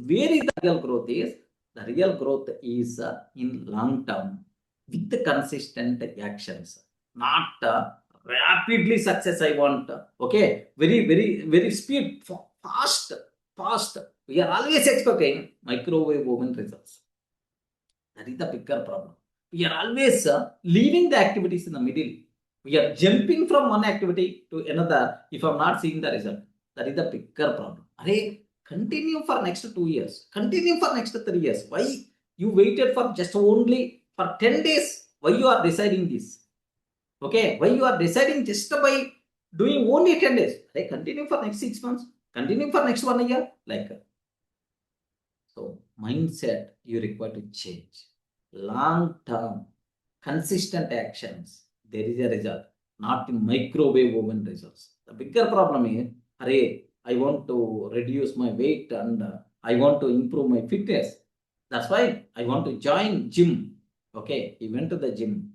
where is the real growth is? The real growth is in long term with the consistent actions, not rapidly success I want. Okay, very speed, fast, fast. We are always expecting microwave oven results. That is the bigger problem. We are always leaving the activities in the middle. We are jumping from one activity to another if I'm not seeing the result. That is the bigger problem. Arey, continue for next 2 years. Continue for next 3 years. Why you waited for just only for 10 days? Why you are deciding this? Okay, why you are deciding just by doing only 10 days? Arey, continue for next 6 months. Continue for next 1 year. Like so, mindset you require to change. Long term, consistent actions, there is a result, not in microwave oven results. The bigger problem is, array, I want to reduce my weight and I want to improve my fitness. That's why I want to join gym. Okay, he went to the gym.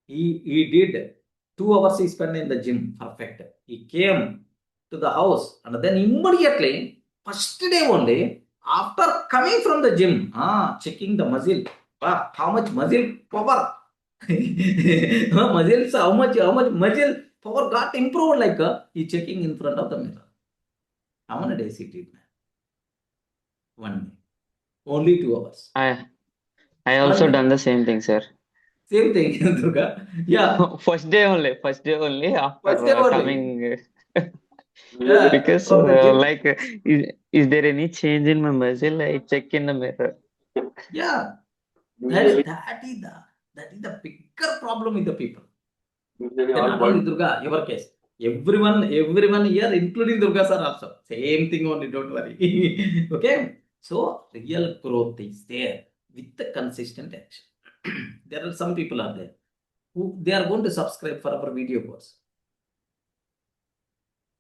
He did 2 hours he spent in the gym. Perfect. He came to the house and then immediately, first day only, after coming from the gym, checking the muscle. Wow, how much muscle power? Muscles, how much muscle power got improved? Like he checking in front of the mirror. How many days he did? 1 day. Only 2 hours. I also 1 day. done the same thing, sir. Same thing, Durga. Yeah. First day only after First day only. coming. Yeah, Because from the gym. like is there any change in my muscle? I check in the mirror. Yeah. That is the bigger problem with the people. Not only Durga, your case. Everyone here, including Durga Sir also. Same thing only, don't worry. Okay? So, real growth is there with the consistent action. There are some people are there who they are going to subscribe for our video course.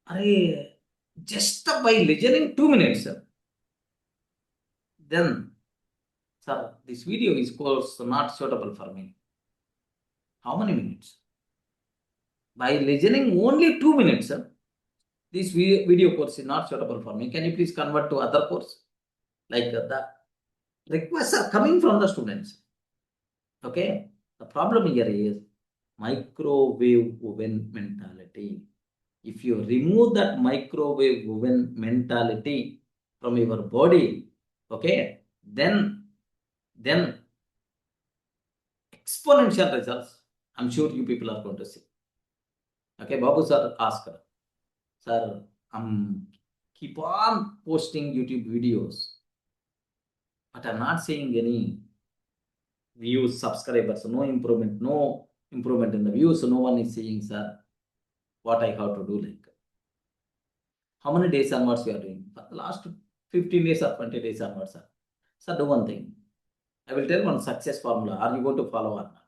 Arey, just by listening 2 minutes, then, sir, this video is course not suitable for me. How many minutes? By listening only 2 minutes, this video course is not suitable for me. Can you please convert to other course? Like the requests are coming from the students. Okay. The problem here is microwave oven mentality. If you remove that microwave oven mentality from your body, okay, then exponential results, I'm sure you people are going to see. Okay, Babu sir asked, sir, keep on posting YouTube videos, but I'm not seeing any views, subscribers, no improvement in the views. So no one is seeing, sir, what I have to do. Like, how many days onwards you are doing? For the last 15 days or 20 days onwards, sir. Sir, do one thing. I will tell one success formula. Are you going to follow or not?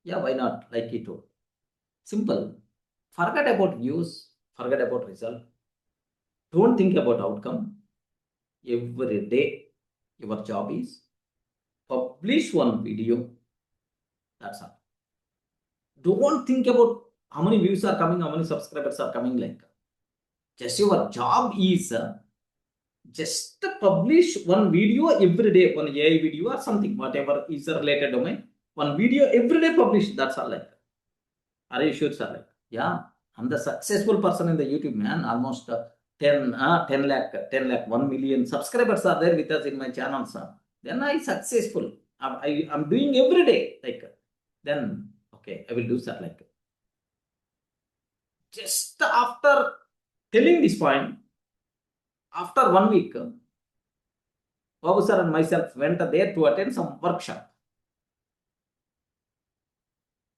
Yeah, why not? Like he told. Simple. Forget about views. Forget about result. Don't think about outcome. Every day, your job is publish one video. That's all. Don't think about how many views are coming, how many subscribers are coming. Like, just your job is just publish one video every day, one AI video or something, whatever is a related domain. One video every day publish. That's all. Like, are you sure, sir? Like, yeah, I'm the successful person in the YouTube, man. Almost 10 lakh, 1 million subscribers are there with us in my channel, sir. Then I successful. I'm doing every day. Like, then, okay, I will do, sir. Like, just after telling this point, after 1 week, Babu sir and myself went there to attend some workshop.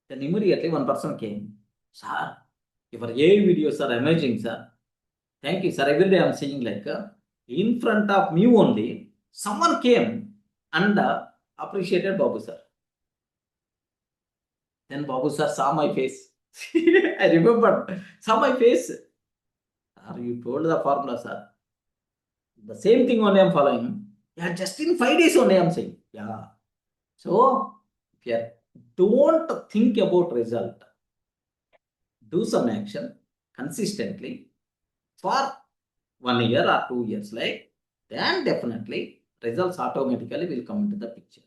Then immediately one person came, sir, your AI videos are amazing, sir. Thank you, sir. Every day I'm seeing like in front of me only, someone came and appreciated Babu sir. Then Babu sir saw my face. I remember, saw my face. Sir, you told the formula, sir. The same thing only I'm following. Yeah, just in 5 days only I'm saying. Yeah. So, yeah, don't think about result. Do some action consistently for 1 year or 2 years. Like, then definitely results automatically will come into the picture.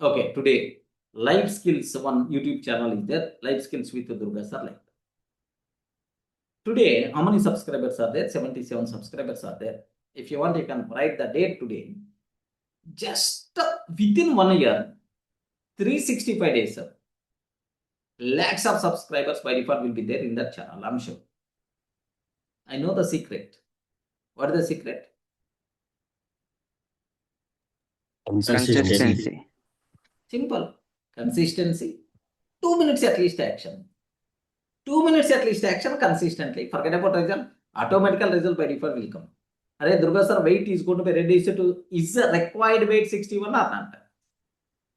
Okay, today life skills one YouTube channel is there, life skills with Durga Sir. Like today, how many subscribers are there? 77 subscribers are there. If you want, you can write the date today. Just within 1 year, 365 days, lakhs of subscribers by default will be there in that channel. I'm sure. I know the secret. What is the secret? Consistency. Simple. Consistency. 2 minutes at least action. 2 minutes at least action consistently. Forget about result. Automatical result by default will come. Are Durga Sir weight is going to be reduced to, is the required weight 61 or not?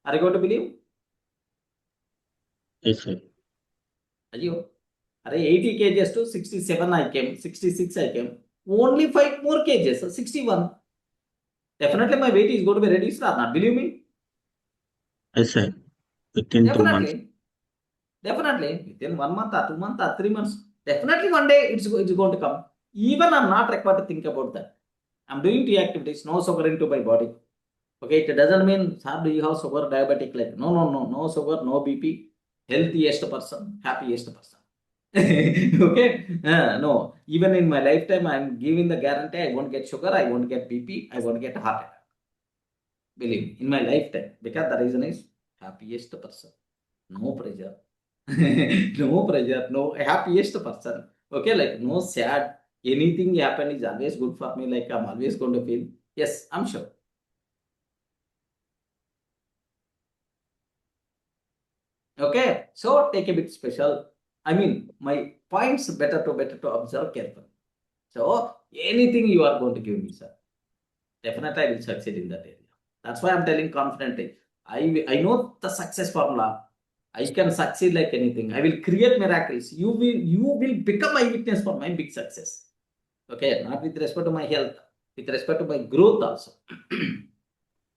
Are you going to believe? Yes, sir. Ayyo. Are 80 kgs to 67 I came, 66 I came. Only 5 more kgs, 61. Definitely my weight is going to be reduced or not. Believe me? Yes, sir. Within 2 months. Definitely. Within 1 month or 2 months or 3 months. Definitely one day it's going to come. Even I'm not required to think about that. I'm doing the activities, no sugar into my body. Okay, it doesn't mean, sir, do you have sugar, diabetic? Like, no sugar, no BP, healthiest person, happiest person. Okay, no, even in my lifetime, I'm giving the guarantee I won't get sugar, I won't get BP, I won't get heart attack. Believe me, in my lifetime, because the reason is happiest person, no pressure, no pressure, no happiest person. Okay, like no sad, anything happen is always good for me, like I'm always going to feel, yes, I'm sure. Okay, so take a bit special. I mean, my points better to observe carefully. So anything you are going to give me, sir, definitely I will succeed in that area. That's why I'm telling confidently. I know the success formula. I can succeed like anything. I will create miracles. You will become my witness for my big success. Okay, not with respect to my health, with respect to my growth also.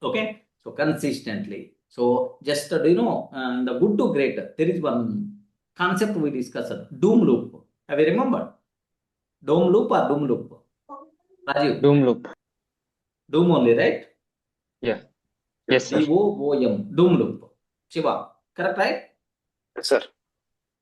Okay, so consistently. So just do you know, in the good to great, there is one concept we discussed, doom loop. Have you remembered? Doom loop or doom loop? Rajiv, Doom loop. doom only, right? Yeah. Yes, sir. DOOM, doom loop. Shiva, correct, right? Yes, sir.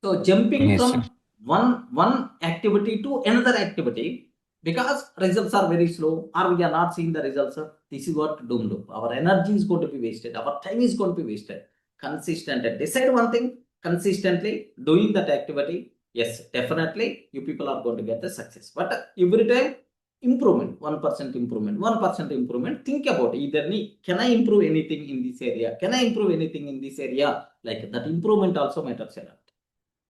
So jumping Yes, sir. from one activity to another activity, because results are very slow or we are not seeing the results, this is what doom loop. Our energy is going to be wasted, our time is going to be wasted. Consistent. Decide one thing, consistently doing that activity. Yes, definitely you people are going to get the success. But every time improvement, 1% improvement, 1% improvement. Think about either can I improve anything in this area? Can I improve anything in this area? Like that improvement also matters a lot.